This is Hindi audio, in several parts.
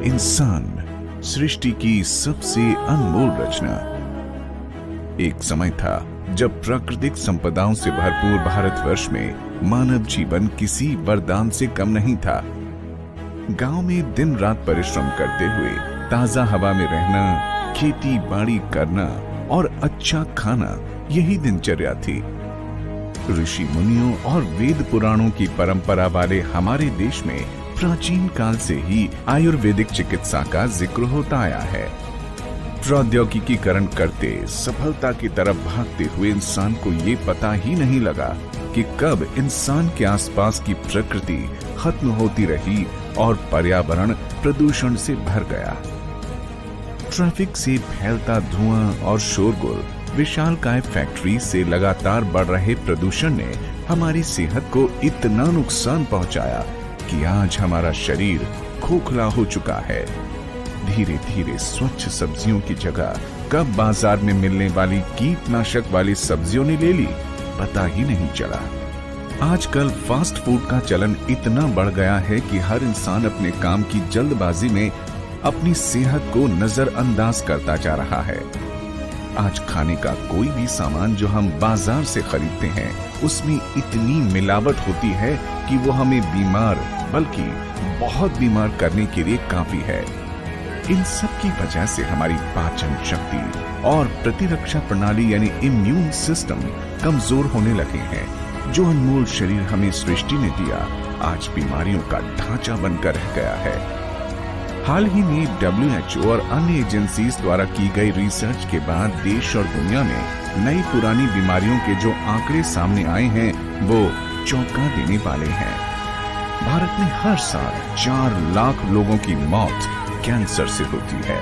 इंसान सृष्टि की सबसे अनमोल रचना। एक समय था जब प्राकृतिक संपदाओं से भरपूर भारतवर्ष में मानव जीवन किसी वरदान से कम नहीं था। गांव में दिन रात परिश्रम करते हुए ताजा हवा में रहना, खेती बाड़ी करना और अच्छा खाना, यही दिनचर्या थी। ऋषि मुनियों और वेद पुराणों की परंपरा वाले हमारे देश में प्राचीन काल से ही आयुर्वेदिक चिकित्सा का जिक्र होता आया है। प्रौद्योगिकीकरण करते सफलता की तरफ भागते हुए इंसान को ये पता ही नहीं लगा कि कब इंसान के आसपास की प्रकृति खत्म होती रही और पर्यावरण प्रदूषण से भर गया। ट्रैफिक से फैलता धुआं और शोरगुल, विशालकाय फैक्ट्री से लगातार बढ़ रहे प्रदूषण ने हमारी सेहत को इतना नुकसान पहुंचाया कि आज हमारा शरीर खोखला हो चुका है। धीरे धीरे स्वच्छ सब्जियों की जगह कब बाजार में मिलने वाली कीटनाशक वाली सब्जियों ने ले ली, पता ही नहीं चला। आजकल फास्ट फूड का चलन इतना बढ़ गया है कि हर इंसान अपने काम की जल्दबाजी में अपनी सेहत को नजरअंदाज करता जा रहा है। आज खाने का कोई भी सामान जो हम बाजार से खरीदते हैं, उसमें इतनी मिलावट होती है कि वो हमें बीमार, बल्कि बहुत बीमार करने के लिए काफी है। इन सब की वजह से हमारी पाचन शक्ति और प्रतिरक्षा प्रणाली यानी इम्यून सिस्टम कमजोर होने लगे हैं। जो अनमोल शरीर हमें सृष्टि ने दिया, आज बीमारियों का ढांचा बनकर रह गया है। हाल ही में WHO और अन्य एजेंसीज द्वारा की गई रिसर्च के बाद देश और दुनिया में नई पुरानी बीमारियों के जो आंकड़े सामने आए हैं, वो चौंका देने वाले हैं। भारत में हर साल 4 लाख लोगों की मौत कैंसर से होती है।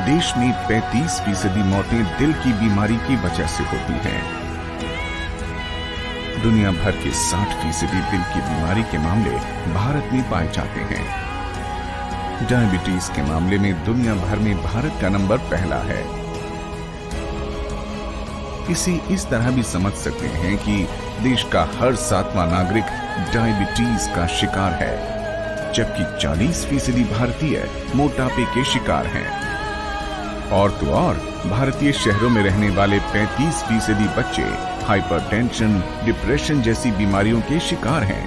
देश में 35% मौतें दिल की बीमारी की वजह से होती हैं। दुनिया भर के 60% दिल की बीमारी के मामले भारत में पाए जाते हैं। डायबिटीज के मामले में दुनिया भर में भारत का नंबर पहला है। इसे इस तरह भी समझ सकते हैं कि देश का हर 7वां नागरिक डायबिटीज का शिकार है, जबकि 40% भारतीय मोटापे के शिकार हैं। और तो और भारतीय शहरों में रहने वाले 35% बच्चे हाइपरटेंशन, डिप्रेशन जैसी बीमारियों के शिकार हैं।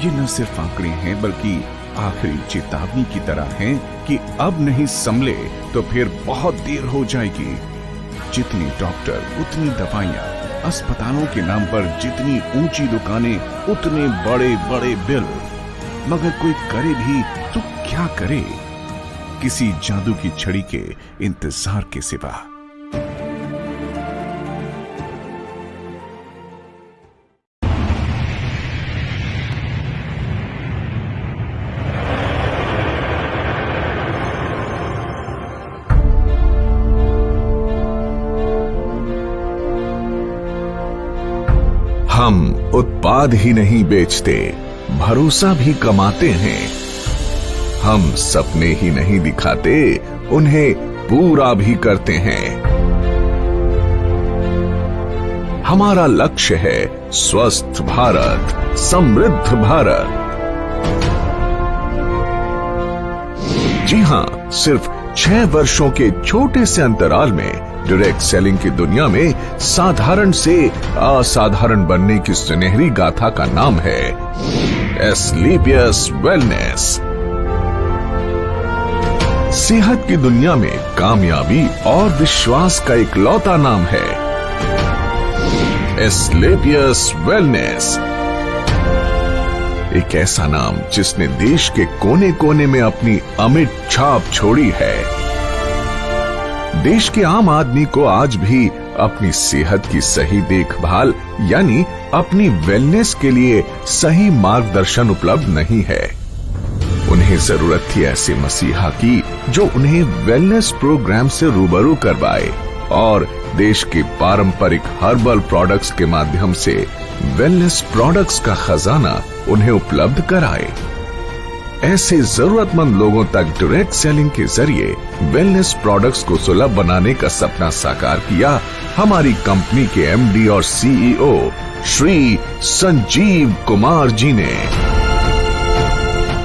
ये न सिर्फ आंकड़े हैं, बल्कि आखिरी चेतावनी की तरह है कि अब नहीं संभले तो फिर बहुत देर हो जाएगी। जितने डॉक्टर उतनी दवाइयां, अस्पतालों के नाम पर जितनी ऊंची दुकानें उतने बड़े बड़े बिल, मगर कोई करे भी तो क्या करे, किसी जादू की छड़ी के इंतजार के सिवा। हम उत्पाद ही नहीं बेचते, भरोसा भी कमाते हैं। हम सपने ही नहीं दिखाते, उन्हें पूरा भी करते हैं। हमारा लक्ष्य है स्वस्थ भारत, समृद्ध भारत। जी हां, सिर्फ 6 वर्षों के छोटे से अंतराल में डायरेक्ट सेलिंग की दुनिया में साधारण से असाधारण बनने की सुनहरी गाथा का नाम है एस्क्लेपियस वेलनेस। सेहत की दुनिया में कामयाबी और विश्वास का इकलौता नाम है एस्क्लेपियस वेलनेस। एक ऐसा नाम जिसने देश के कोने कोने में अपनी अमिट छाप छोड़ी है। देश के आम आदमी को आज भी अपनी सेहत की सही देखभाल यानी अपनी वेलनेस के लिए सही मार्गदर्शन उपलब्ध नहीं है। उन्हें जरूरत थी ऐसे मसीहा की जो उन्हें वेलनेस प्रोग्राम से रूबरू करवाए और देश के पारंपरिक हर्बल प्रोडक्ट्स के माध्यम से वेलनेस प्रोडक्ट्स का खजाना उन्हें उपलब्ध कराए। ऐसे जरूरतमंद लोगों तक डायरेक्ट सेलिंग के जरिए वेलनेस प्रोडक्ट्स को सुलभ बनाने का सपना साकार किया हमारी कंपनी के एमडी और सीईओ श्री संजीव कुमार जी ने।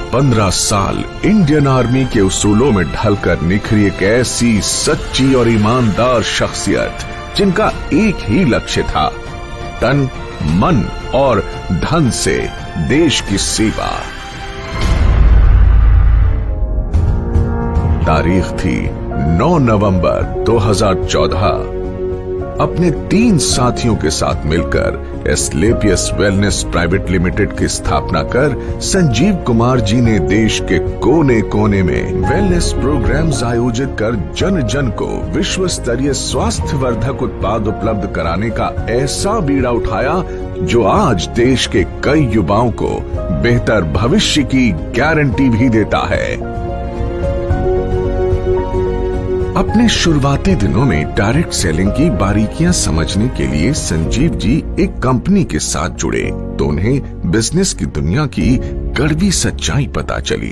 15 साल इंडियन आर्मी के उसूलों में ढलकर निखरी एक ऐसी सच्ची और ईमानदार शख्सियत जिनका एक ही लक्ष्य था, तन, मन और धन से देश की सेवा। तारीख थी 9 नवंबर 2014। अपने 3 साथियों के साथ मिलकर एस्क्लेपियस वेलनेस प्राइवेट लिमिटेड की स्थापना कर संजीव कुमार जी ने देश के कोने कोने में वेलनेस प्रोग्राम्स आयोजित कर जन जन को विश्व स्तरीय स्वास्थ्य वर्धक उत्पाद उपलब्ध कराने का ऐसा बीड़ा उठाया जो आज देश के कई युवाओं को बेहतर भविष्य की गारंटी भी देता है। अपने शुरुआती दिनों में डायरेक्ट सेलिंग की बारीकियां समझने के लिए संजीव जी एक कंपनी के साथ जुड़े तो उन्हें बिजनेस की दुनिया की कड़वी सच्चाई पता चली।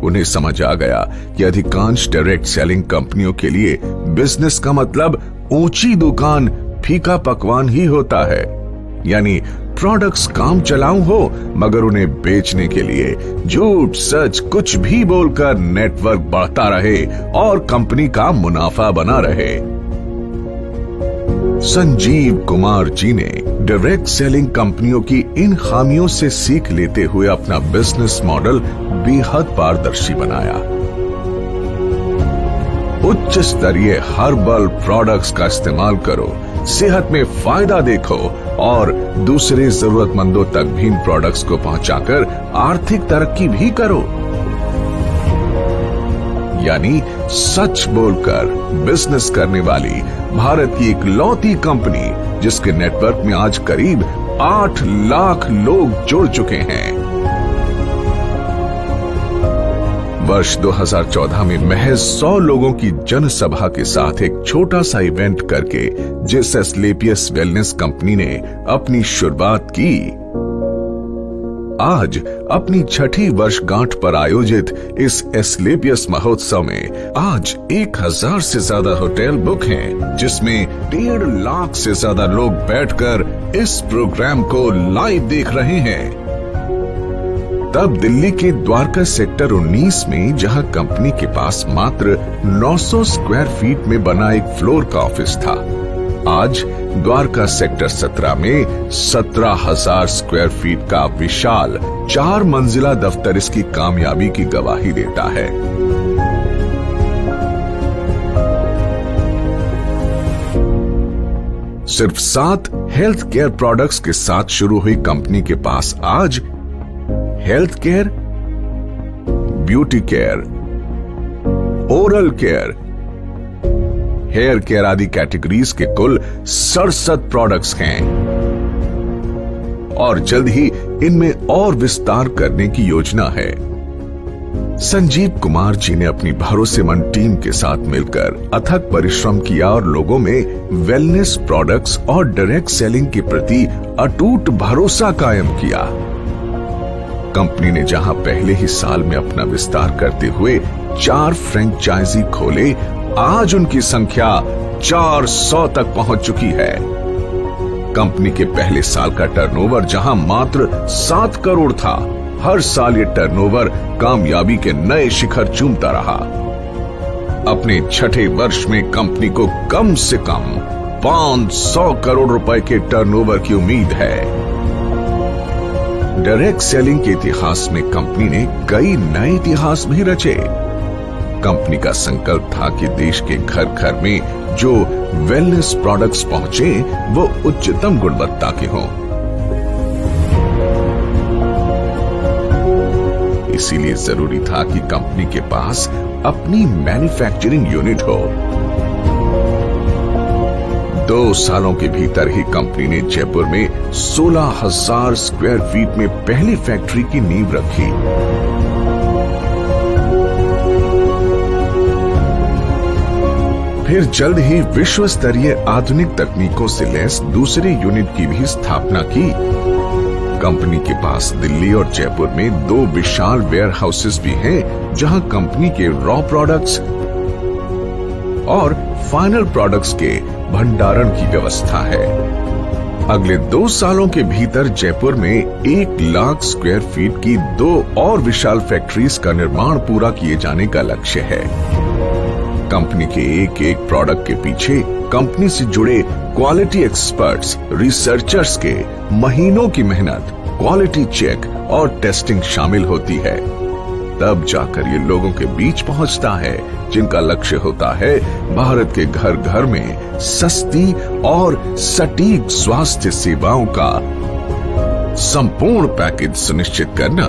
उन्हें समझ आ गया कि अधिकांश डायरेक्ट सेलिंग कंपनियों के लिए बिजनेस का मतलब ऊंची दुकान, फीका पकवान ही होता है, यानी प्रोडक्ट्स काम चलाऊ हो मगर उन्हें बेचने के लिए झूठ सच कुछ भी बोलकर नेटवर्क बढ़ता रहे और कंपनी का मुनाफा बना रहे। संजीव कुमार जी ने डायरेक्ट सेलिंग कंपनियों की इन खामियों से सीख लेते हुए अपना बिजनेस मॉडल बेहद पारदर्शी बनाया। उच्च स्तरीय हर्बल प्रोडक्ट्स का इस्तेमाल करो, सेहत में फायदा देखो और दूसरे जरूरतमंदों तक भी इन प्रोडक्ट्स को पहुंचाकर आर्थिक तरक्की भी करो। यानी सच बोलकर बिजनेस करने वाली भारत की इकलौती कंपनी जिसके नेटवर्क में आज करीब 8 लाख लोग जुड़ चुके हैं। वर्ष 2014 में महज 100 लोगों की जनसभा के साथ एक छोटा सा इवेंट करके जिस एस्क्लेपियस वेलनेस कंपनी ने अपनी शुरुआत की, आज अपनी 6ठी वर्षगांठ पर आयोजित इस एस्क्लेपियस महोत्सव में आज 1000 से ज्यादा होटल बुक हैं, जिसमें 1.5 लाख से ज्यादा लोग बैठकर इस प्रोग्राम को लाइव देख रहे हैं। तब दिल्ली के द्वारका सेक्टर 19 में जहां कंपनी के पास मात्र 900 स्क्वायर फीट में बना एक फ्लोर का ऑफिस था, आज द्वारका सेक्टर 17 में 17,000 स्क्वायर फीट का विशाल 4 मंजिला दफ्तर इसकी कामयाबी की गवाही देता है। सिर्फ 7 हेल्थ केयर प्रोडक्ट्स के साथ शुरू हुई कंपनी के पास आज health care, beauty care, oral care, hair care आदि कैटेगरीज के कुल 67 प्रोडक्ट्स हैं और जल्द ही इनमें और विस्तार करने की योजना है। संजीव कुमार जी ने अपनी भरोसेमंद टीम के साथ मिलकर अथक परिश्रम किया और लोगों में वेलनेस प्रोडक्ट्स और डायरेक्ट सेलिंग के प्रति अटूट भरोसा कायम किया। कंपनी ने जहां पहले ही साल में अपना विस्तार करते हुए 4 फ्रेंचाइजी खोले, आज उनकी संख्या 400 तक पहुंच चुकी है। कंपनी के पहले साल का टर्नओवर जहां मात्र 7 करोड़ था, हर साल ये टर्नओवर कामयाबी के नए शिखर चूमता रहा। अपने 6ठे वर्ष में कंपनी को कम से कम 500 करोड़ रुपए के टर्नओवर की उम्मीद है। डायरेक्ट सेलिंग के इतिहास में कंपनी ने कई नए इतिहास भी रचे। कंपनी का संकल्प था कि देश के घर घर में जो वेलनेस प्रोडक्ट्स पहुंचे वो उच्चतम गुणवत्ता के हों। इसीलिए जरूरी था कि कंपनी के पास अपनी मैन्युफैक्चरिंग यूनिट हो। 2 सालों के भीतर ही कंपनी ने जयपुर में 16,000 स्क्वायर फीट में पहली फैक्ट्री की नींव रखी। फिर जल्द ही विश्व स्तरीय आधुनिक तकनीकों से लैस दूसरे यूनिट की भी स्थापना की। कंपनी के पास दिल्ली और जयपुर में 2 विशाल वेयर हाउसेस भी हैं, जहां कंपनी के रॉ प्रोडक्ट्स और फाइनल प्रोडक्ट्स के भंडारण की व्यवस्था है। अगले 2 सालों के भीतर जयपुर में 1 लाख स्क्वायर फीट की 2 और विशाल फैक्ट्रीज का निर्माण पूरा किए जाने का लक्ष्य है। कंपनी के एक एक प्रोडक्ट के पीछे कंपनी से जुड़े क्वालिटी एक्सपर्ट्स, रिसर्चर्स के महीनों की मेहनत, क्वालिटी चेक और टेस्टिंग शामिल होती है। तब जाकर ये लोगों के बीच पहुंचता है जिनका लक्ष्य होता है भारत के घर घर में सस्ती और सटीक स्वास्थ्य सेवाओं का संपूर्ण पैकेज सुनिश्चित करना।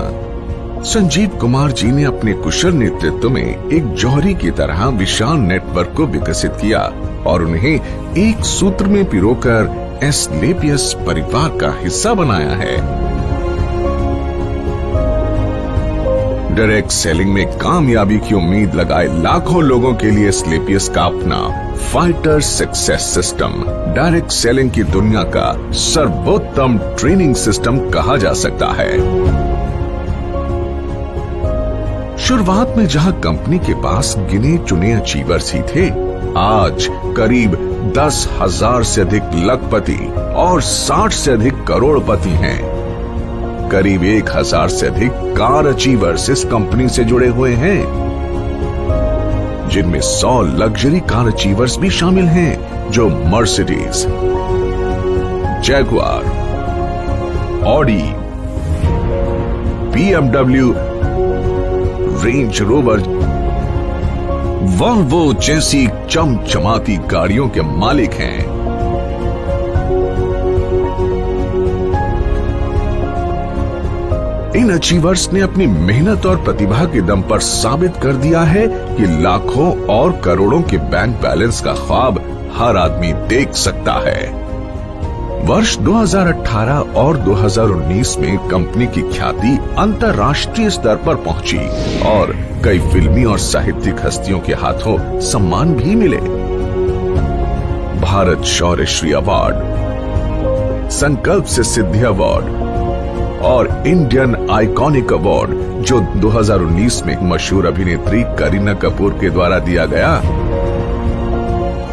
संजीव कुमार जी ने अपने कुशल नेतृत्व में एक जौहरी की तरह विशाल नेटवर्क को विकसित किया और उन्हें एक सूत्र में पिरोकर एस्क्लेपियस परिवार का हिस्सा बनाया है। डायरेक्ट सेलिंग में कामयाबी की उम्मीद लगाए लाखों लोगों के लिए एस्क्लेपियस का अपना fighter success system direct selling की दुनिया का सर्वोत्तम ट्रेनिंग सिस्टम कहा जा सकता है। शुरुआत में जहां कंपनी के पास गिने चुने अचीवर्स ही थे, आज करीब 10,000 से अधिक लखपति और 60 से अधिक करोड़पति हैं। करीब 1,000 से अधिक कार अचीवर्स इस कंपनी से जुड़े हुए हैं, जिनमें 100 लग्जरी कार अचीवर्स भी शामिल हैं, जो Mercedes, Jaguar, Audi, BMW, range rover, Volvo जैसी चमचमाती गाड़ियों के मालिक हैं। इन अचीवर्स ने अपनी मेहनत और प्रतिभा के दम पर साबित कर दिया है कि लाखों और करोड़ों के बैंक बैलेंस का ख्वाब हर आदमी देख सकता है। वर्ष 2018 और 2019 में कंपनी की ख्याति अंतर्राष्ट्रीय स्तर पर पहुंची और कई फिल्मी और साहित्यिक हस्तियों के हाथों सम्मान भी मिले। भारत शौर्य श्री अवार्ड, संकल्प से सिद्धि अवार्ड और इंडियन आइकॉनिक अवार्ड, जो 2019 में मशहूर अभिनेत्री करीना कपूर के द्वारा दिया गया।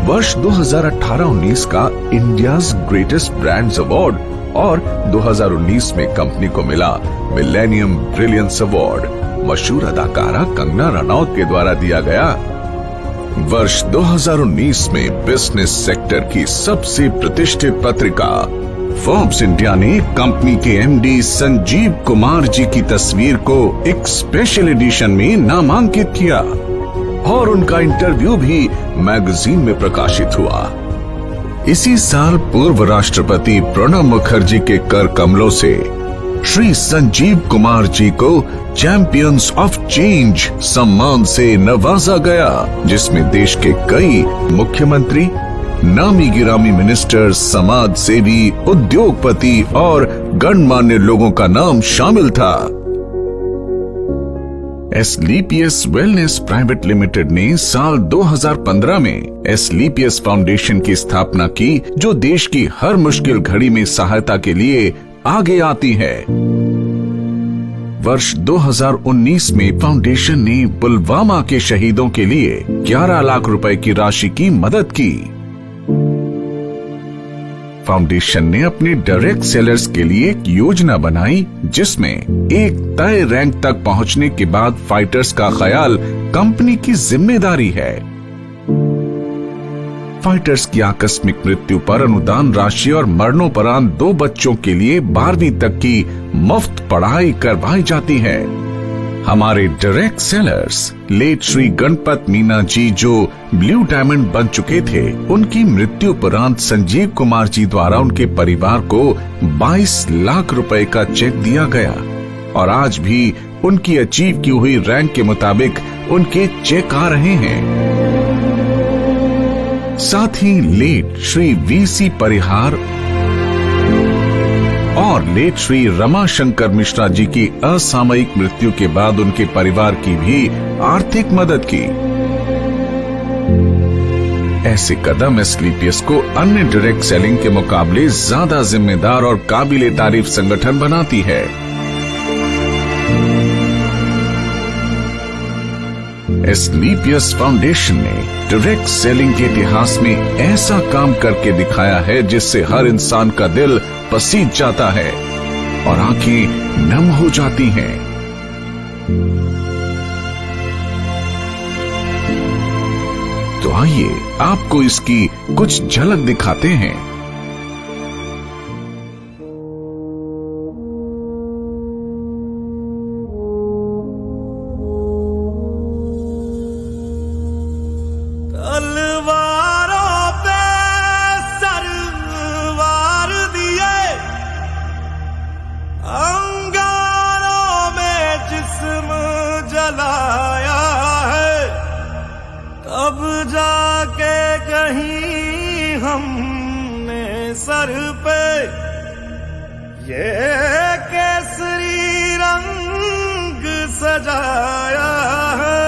वर्ष 2018-19 का इंडियाज ग्रेटेस्ट ब्रांड्स अवार्ड और 2019 में कंपनी को मिला मिलेनियम ब्रिलियंस अवार्ड मशहूर अदाकारा कंगना रनौत के द्वारा दिया गया। वर्ष 2019 में बिजनेस सेक्टर की सबसे प्रतिष्ठित पत्रिका फोर्ब्स इंडिया ने कंपनी के एमडी संजीव कुमार जी की तस्वीर को एक स्पेशल एडिशन में नामांकित किया और उनका इंटरव्यू भी मैगजीन में प्रकाशित हुआ। इसी साल पूर्व राष्ट्रपति प्रणब मुखर्जी के कर कमलों से श्री संजीव कुमार जी को चैंपियंस ऑफ चेंज सम्मान से नवाजा गया, जिसमें देश के कई मुख्यमंत्री, नामी गिरामी मिनिस्टर, समाज सेवी, उद्योगपति और गणमान्य लोगों का नाम शामिल था। एस्क्लेपियस वेलनेस प्राइवेट लिमिटेड ने साल 2015 में एस्क्लेपियस फाउंडेशन की स्थापना की, जो देश की हर मुश्किल घड़ी में सहायता के लिए आगे आती है। वर्ष 2019 में फाउंडेशन ने पुलवामा के शहीदों के लिए 11 लाख रुपए की राशि की मदद की। फाउंडेशन ने अपने डायरेक्ट सेलर्स के लिए एक योजना बनाई, जिसमें एक तय रैंक तक पहुंचने के बाद फाइटर्स का ख्याल कंपनी की जिम्मेदारी है। फाइटर्स की आकस्मिक मृत्यु पर अनुदान राशि और मरणोपरांत 2 बच्चों के लिए 12वीं तक की मुफ्त पढ़ाई करवाई जाती है। हमारे direct sellers late Shri Ganpat Meena ji, जो ब्लू डायमंड बन चुके थे, उनकी मृत्यु उपरांत संजीव कुमार जी द्वारा उनके परिवार को 22 लाख रुपए का चेक दिया गया और आज भी उनकी अचीव की हुई रैंक के मुताबिक उनके चेक आ रहे हैं। साथ ही लेट श्री वीसी परिहार और लेट श्री रमाशंकर मिश्रा जी की असामयिक मृत्यु के बाद उनके परिवार की भी आर्थिक मदद की। ऐसे कदम एस्क्लेपियस को अन्य डायरेक्ट सेलिंग के मुकाबले ज्यादा जिम्मेदार और काबिले तारीफ संगठन बनाती है। एस्क्लेपियस फाउंडेशन ने डायरेक्ट सेलिंग के इतिहास में ऐसा काम करके दिखाया है जिससे हर इंसान का दिल पसीज जाता है और आंखें नम हो जाती हैं। तो आइए आपको इसकी कुछ झलक दिखाते हैं। तलवारों पे सरवार दिए, अंगारों में जिस्म जलाया है, तब जाके कहीं हमने सर पे ये केसरी रंग सजाया है।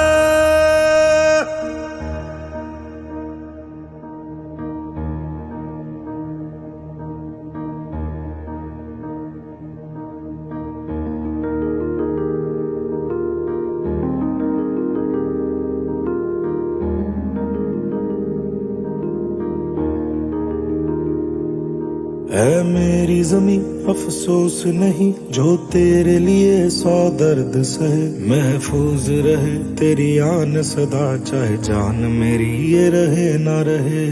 है मेरी जमीं अफसोस नहीं, जो तेरे लिए 100 दर्द सहे। महफूज रहे तेरी आन सदा, चाहे जान मेरी ये रहे ना रहे।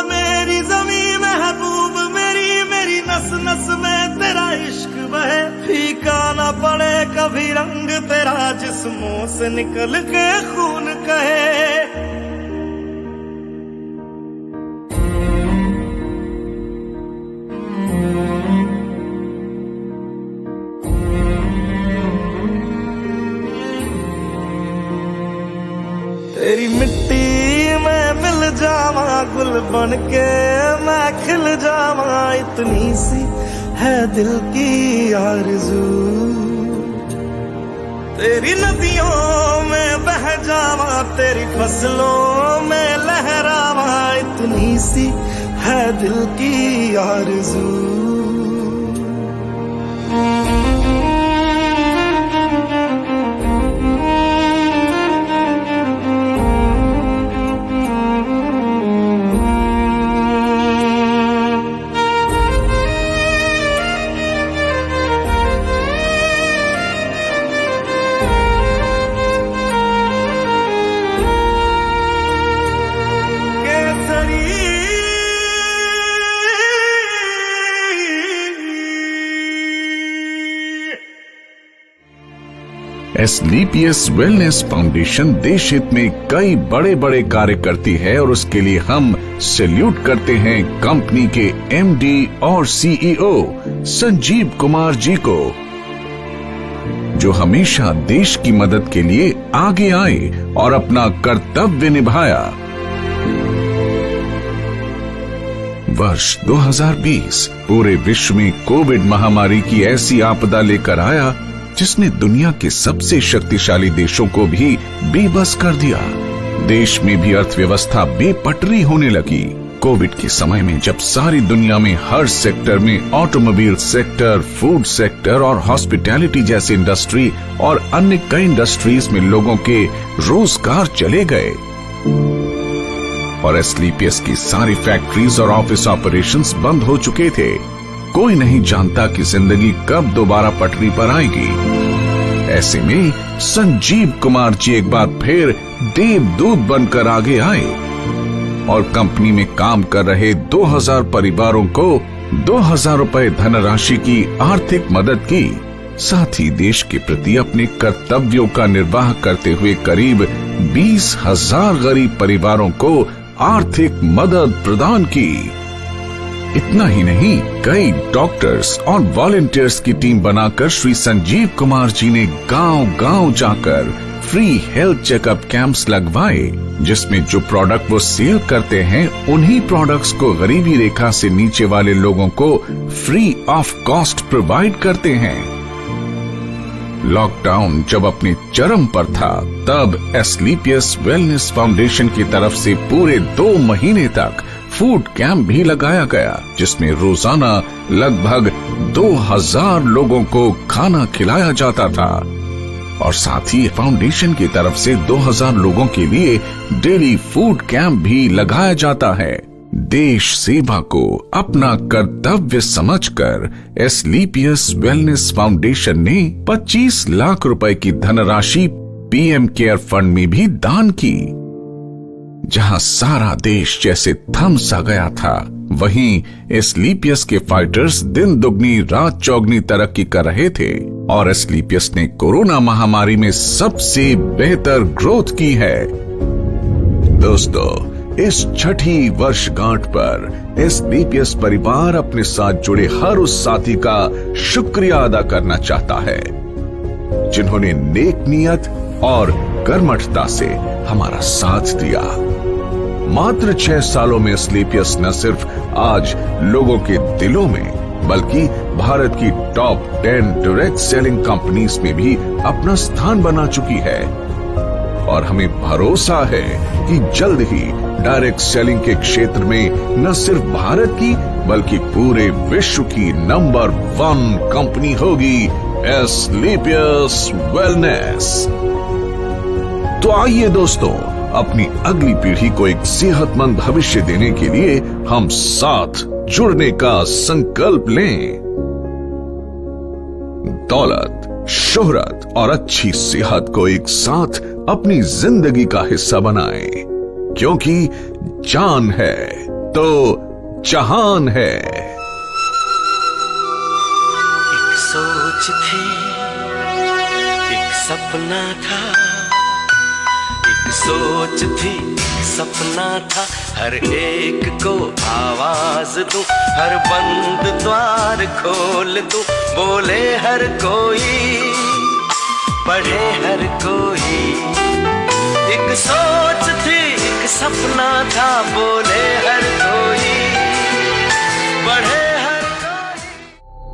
मेरी जमीं महबूब मेरी, मेरी नस नस में तेरा इश्क बहे। फीका ना पड़े कभी रंग तेरा, जिस्मों से निकल के खून कहे। तेरी मिट्टी में मिल जावा, गुल बन के मैं खिल जावा। इतनी सी है दिल की आरज़ू, तेरी नदियों में बह जावा, तेरी फसलों में लहरावा। इतनी सी है दिल की आरज़ू। एस्क्लेपियस वेलनेस फाउंडेशन देश हित में कई बड़े बड़े कार्य करती है और उसके लिए हम सैल्यूट करते हैं कंपनी के एमडी और सीईओ संजीव कुमार जी को, जो हमेशा देश की मदद के लिए आगे आए और अपना कर्तव्य निभाया। वर्ष 2020 पूरे विश्व में कोविड महामारी की ऐसी आपदा लेकर आया जिसने दुनिया के सबसे शक्तिशाली देशों को भी बेबस कर दिया। देश में भी अर्थव्यवस्था बेपटरी होने लगी। कोविड के समय में जब सारी दुनिया में हर सेक्टर में, ऑटोमोबाइल सेक्टर, फूड सेक्टर और हॉस्पिटैलिटी जैसे इंडस्ट्री और अन्य कई इंडस्ट्रीज में लोगों के रोजगार चले गए और एस्क्लेपियस की सारी फैक्ट्रीज और ऑफिस ऑपरेशंस बंद हो चुके थे। कोई नहीं जानता कि जिंदगी कब दोबारा पटरी पर आएगी। ऐसे में संजीव कुमार जी एक बार फिर देवदूत बनकर आगे आए और कंपनी में काम कर रहे 2000 परिवारों को 2000 रुपए धनराशि की आर्थिक मदद की। साथ ही देश के प्रति अपने कर्तव्यों का निर्वाह करते हुए करीब 20,000 गरीब परिवारों को आर्थिक मदद प्रदान की। इतना ही नहीं, कई डॉक्टर्स और वॉलंटियर्स की टीम बनाकर श्री संजीव कुमार जी ने गांव-गांव जाकर फ्री हेल्थ चेकअप कैंप्स लगवाए, जिसमें जो प्रोडक्ट वो सेल करते हैं उन्हीं प्रोडक्ट्स को गरीबी रेखा से नीचे वाले लोगों को फ्री ऑफ कॉस्ट प्रोवाइड करते हैं। लॉकडाउन जब अपने चरम पर था, तब एस्क्लेपियस वेलनेस फाउंडेशन की तरफ से पूरे 2 महीने तक फूड कैंप भी लगाया गया, जिसमें रोजाना लगभग 2000 लोगों को खाना खिलाया जाता था। और साथ ही फाउंडेशन की तरफ से 2000 लोगों के लिए डेली फूड कैंप भी लगाया जाता है। देश सेवा को अपना कर्तव्य समझकर एस्क्लेपियस वेलनेस फाउंडेशन ने 25 लाख रुपए की धनराशि पीएम केयर फंड में भी दान की। जहां सारा देश जैसे थम सा गया था, वहीं एस्क्लेपियस के फाइटर्स दिन दुगनी रात चौगनी तरक्की कर रहे थे और एस्क्लेपियस ने कोरोना महामारी में सबसे बेहतर ग्रोथ की है। दोस्तों, इस छठी वर्षगांठ पर एस्क्लेपियस परिवार अपने साथ जुड़े हर उस साथी का शुक्रिया अदा करना चाहता है जिन्होंने नेक नियत और कर्मठता से हमारा साथ दिया। मात्र 6 सालों में एस्क्लेपियस न सिर्फ आज लोगों के दिलों में बल्कि भारत की टॉप 10 डायरेक्ट सेलिंग कंपनीज में भी अपना स्थान बना चुकी है और हमें भरोसा है कि जल्द ही डायरेक्ट सेलिंग के क्षेत्र में न सिर्फ भारत की बल्कि पूरे विश्व की नंबर 1 कंपनी होगी एस्क्लेपियस वेलनेस। तो आइए दोस्तों, अपनी अगली पीढ़ी को एक सेहतमंद भविष्य देने के लिए हम साथ जुड़ने का संकल्प लें। दौलत, शोहरत और अच्छी सेहत को एक साथ अपनी जिंदगी का हिस्सा बनाएं, क्योंकि जान है तो जहान है। एक सोच थी, एक सपना था, एक सोच थी, एक सपना था, हर एक को आवाज दूं, हर बंद द्वार खोल दूं, बोले हर कोई, पढ़े हर कोई। एक सोच थी, एक सपना था, बोले हर कोई, पढ़े